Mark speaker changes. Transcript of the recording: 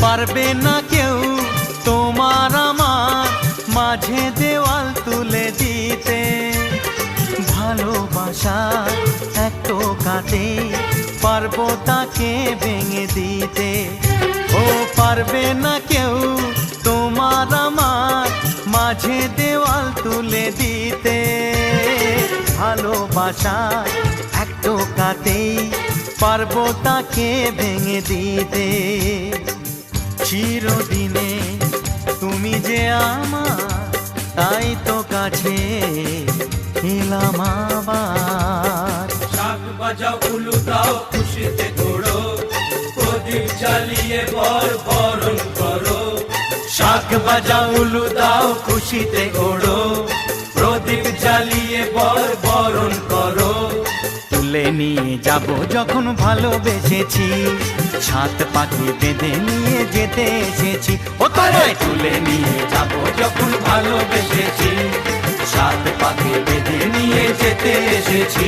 Speaker 1: পারবে না কেউ তোমার আমার মাঝে দেওয়াল তুলে দিতে। ভালোবাসা এক টোকাতে পারবো তাকে ভেঙে দিতে। ও পারবে না কেউ তোমার আমার মাঝে দেওয়াল তুলে দিতে। ভালোবাসা এক টোকাতেই পারবো তাকে ভেঙে দিতে। চিরদিনে তুমি যে আমার, তাই তো কাছে এলাম আবার।
Speaker 2: শাক বাজাও উলু দাও খুশিতে ঘোড়ো, প্রদীপ জ্বালিয়ে বরণ করো।
Speaker 1: শাক বাজাও উলু দাও খুশিতে ওড়ো,
Speaker 2: প্রদীপ জ্বালিয়ে বরণ করো।
Speaker 1: তুলে নিয়ে যাব যখন ভালোবেসেছি, সাত পাখি বেঁধে নিয়ে যেতে এসেছি। ও তোমায়
Speaker 2: তুলে নিয়ে যাব যখন ভালোবেসেছি, সাত পাখি বেঁধে নিয়ে যেতে এসেছি।